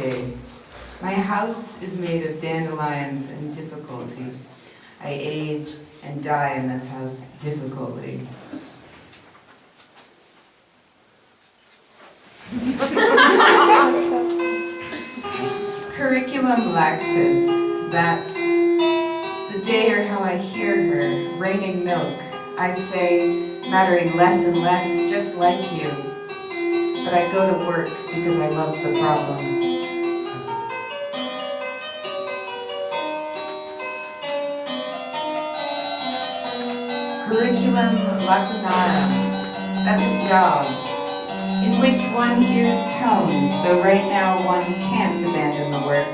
J. My house is made of dandelions and difficulty. I age and die in this house difficultly. Curriculum lactis, that's the day or how I hear her, raining milk. I say, mattering less and less, just like you. But I go to work because I love the problem. Curriculum lacunarum, that's a job in which one hears tones, though right now one can't abandon the work.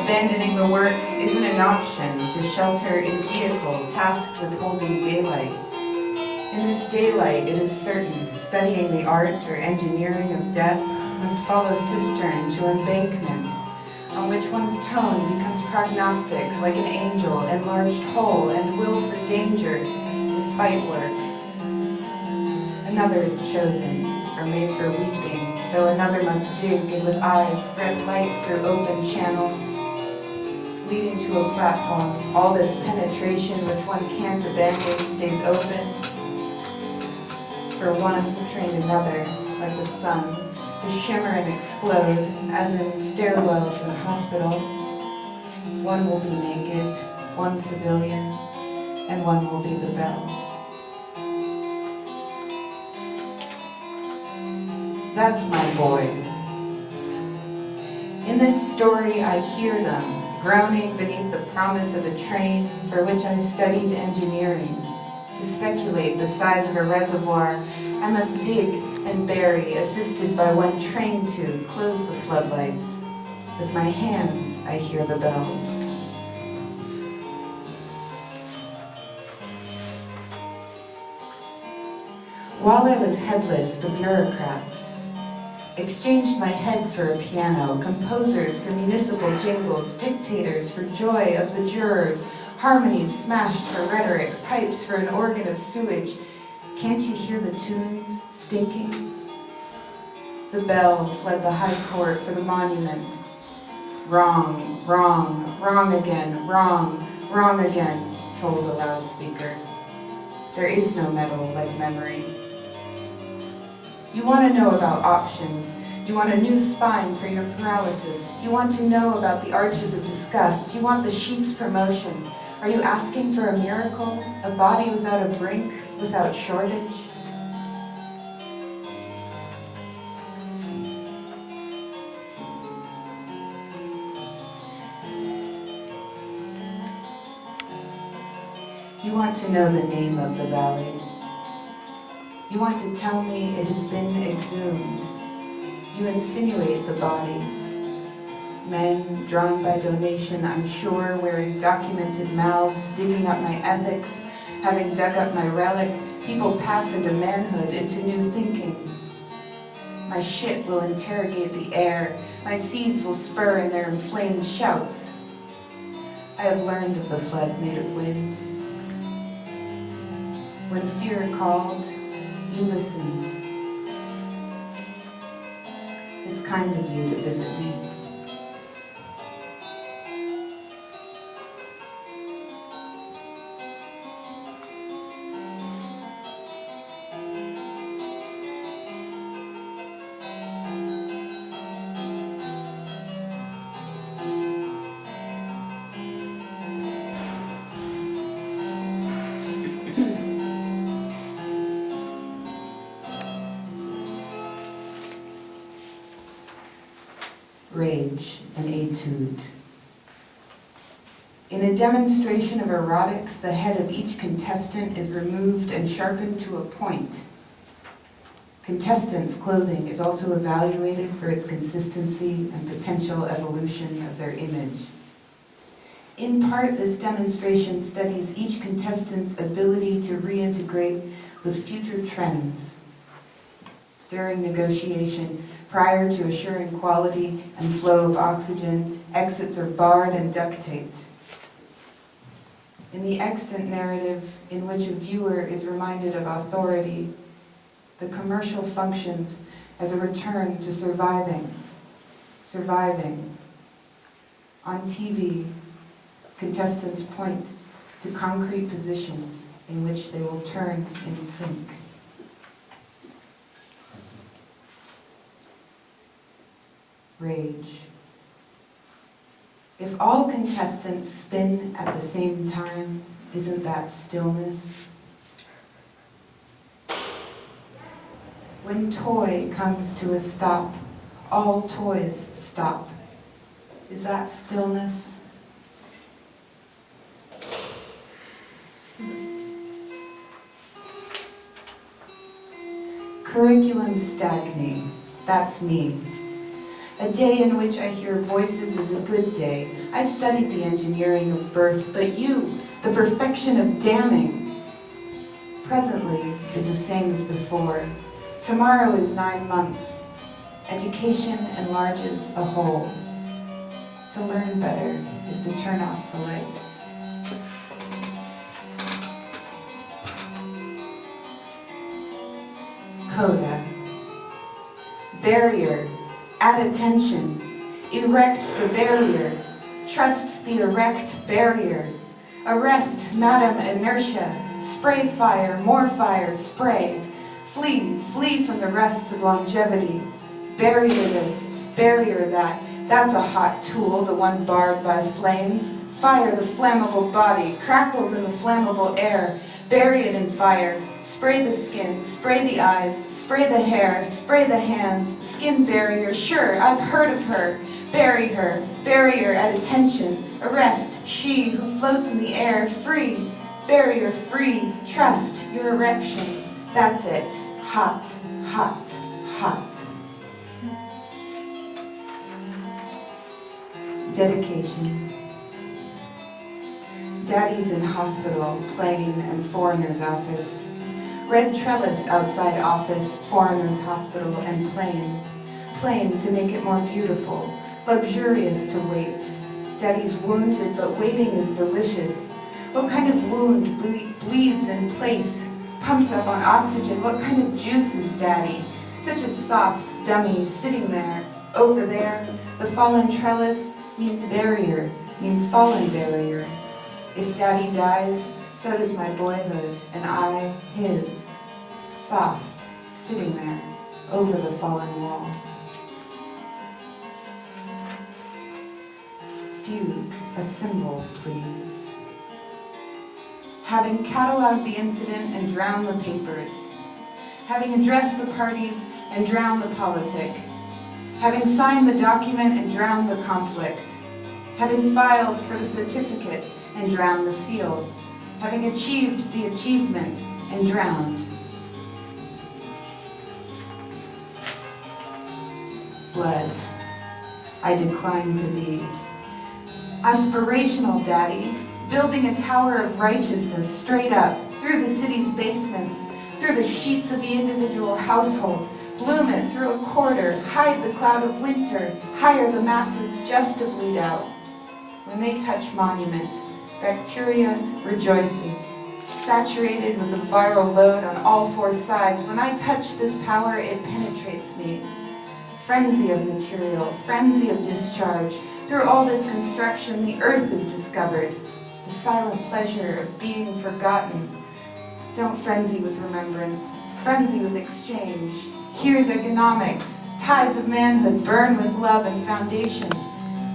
Abandoning the work isn't an option to shelter in vehicle tasked with holding daylight. In this daylight, it is certain, studying the art or engineering of death must follow cistern to embankment, on which one's tone becomes prognostic, like an angel, enlarged whole and will for danger, despite work. Another is chosen, or made for weeping, though another must dig and with eyes thread light through open channel, leading to a platform. All this penetration which one can't abandon stays open. For one trained another, like the sun, to shimmer and explode, as in stairwells in a hospital. One will be naked, one civilian, and one will be the bell. That's my boy. In this story, I hear them, groaning beneath the promise of a train for which I studied engineering. To speculate the size of a reservoir, I must dig and bury, assisted by one trained to close the floodlights. With my hands, I hear the bells. While I was headless, the bureaucrats exchanged my head for a piano, composers for municipal jingles, dictators for joy of the jurors, harmonies smashed for rhetoric, pipes for an organ of sewage. Can't you hear the tunes stinking? The bell fled the high court for the monument. Wrong, wrong, wrong again, wrong again, trolls a loudspeaker. There is no metal like memory. You want to know about options. You want a new spine for your paralysis. You want to know about the arches of disgust. You want the sheep's promotion. Are you asking for a miracle? A body without a brink, without shortage? You want to know the name of the valley. You want to tell me it has been exhumed. You insinuate the body. Men, drawn by donation, I'm sure, wearing documented mouths, digging up my ethics, having dug up my relic, people pass into manhood, into new thinking. My shit will interrogate the air. My seeds will spur in their inflamed shouts. I have learned of the flood made of wind. When fear called, you listened. It's kind of you to visit me. Rage, an etude. In a demonstration of erotics, the head of each contestant is removed and sharpened to a point. Contestants' clothing is also evaluated for its consistency and potential evolution of their image. In part, this demonstration studies each contestant's ability to reintegrate with future trends. During negotiation, prior to assuring quality and flow of oxygen, exits are barred and duct taped. In the extant narrative, in which a viewer is reminded of authority, the commercial functions as a return to surviving. surviving. On TV, contestants point to concrete positions in which they will turn in sync. Rage. If all contestants spin at the same time, isn't that stillness? When toy comes to a stop, all toys stop. Is that stillness? Curriculum stagnate, that's me. A day in which I hear voices is a good day. I studied the engineering of birth, but you, the perfection of damning, presently is the same as before. Tomorrow is 9 months. Education enlarges a whole. To learn better is to turn off the lights. Coda. Barrier. At attention. Erect the barrier. Trust the erect barrier. Arrest Madam Inertia. Spray fire, more fire, spray. Flee, flee from the rests of longevity. Barrier this, barrier that. That's a hot tool, the one barred by flames. Fire the flammable body, crackles in the flammable air. Bury it in fire. Spray the skin, spray the eyes, spray the hair, spray the hands. Skin barrier, sure, I've heard of her. Bury her, barrier at attention. Arrest she who floats in the air, free. Barrier free, trust your erection. That's it. Hot, hot, hot. Dedication. Daddy's in hospital, plane, and foreigner's office. Red trellis outside office, foreigner's hospital, and plane. Plane to make it more beautiful, luxurious to wait. Daddy's wounded, but waiting is delicious. What kind of wound bleeds in place, pumped up on oxygen? What kind of juice is Daddy? Such a soft dummy sitting there. Over there, the fallen trellis means barrier, means fallen barrier. If Daddy dies, so does my boyhood, and I his. Soft, sitting there, over the fallen wall. Fugue, a symbol, please. Having cataloged the incident and drowned the papers. Having addressed the parties and drowned the politic. Having signed the document and drowned the conflict. Having filed for the certificate and drowned the seal. Having achieved the achievement and drowned. Blood. I decline to be. Aspirational Daddy, building a tower of righteousness straight up, through the city's basements, through the sheets of the individual household, bloom it through a quarter, hide the cloud of winter, hire the masses just to bleed out. When they touch monument, bacteria rejoices, saturated with the viral load on all four sides. When I touch this power, it penetrates me. Frenzy of material, frenzy of discharge. Through all this construction, the earth is discovered. The silent pleasure of being forgotten. Don't frenzy with remembrance, frenzy with exchange. Here's economics. Tides of manhood burn with love and foundation.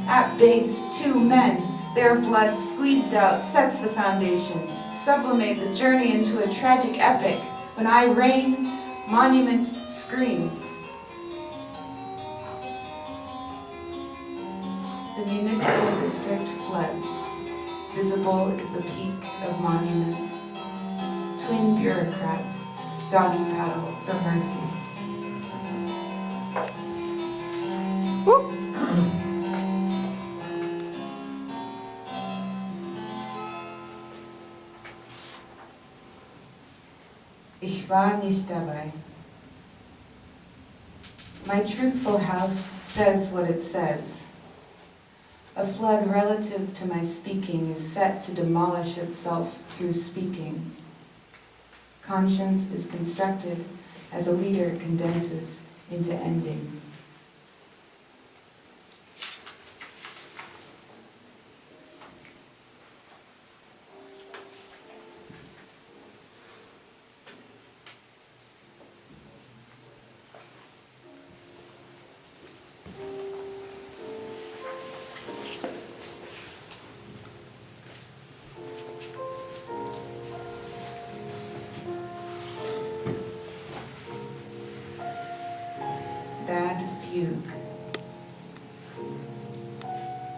At base, two men, their blood squeezed out sets the foundation. Sublimate the journey into a tragic epic. When I reign, monument screams. The municipal district floods. Visible is the peak of monument. Twin bureaucrats, doggy paddle for mercy. Woo! Ich war nicht dabei. My truthful house says what it says. A flood relative to my speaking is set to demolish itself through speaking. Conscience is constructed as a leader condenses into ending.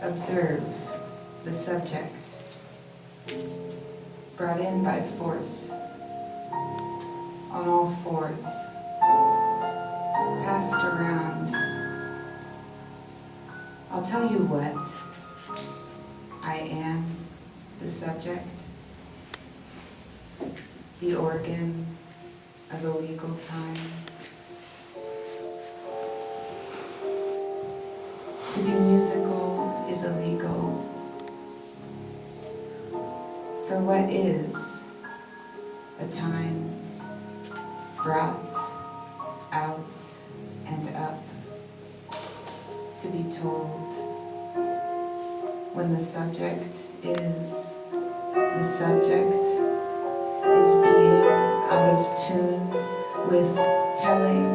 Observe the subject, brought in by force, on all fours, passed around. I'll tell you what, I am the subject, the organ of illegal time. To be musical is illegal. For what is a time brought out and up to be told when the subject is being out of tune with telling